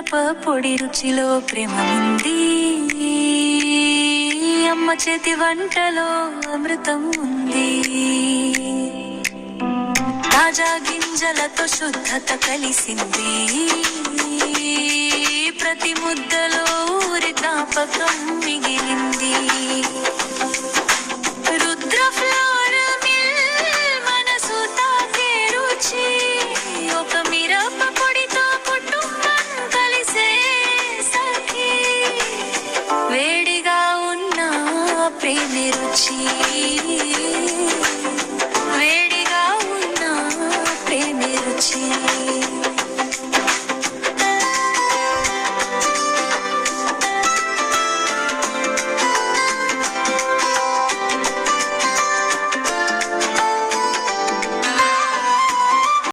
మిరప పొడి రుచిలో ప్రేమ ఉంది, అమ్మ చేతి వంటలో అమృతం ఉంది. తాజా గింజలతో శుద్ధత కలిసింది, ప్రతి ముద్దలో ఊరి జ్ఞాపకం మిగిలింది. రుద్ర ఫ్లోర్ మిల్ మనసు తాకే రుచి, ఒక మిరప పొడితో కుటుంబం కలిసే సఖీ. వేడిగా ఉన్న ప్రేమ రుచి.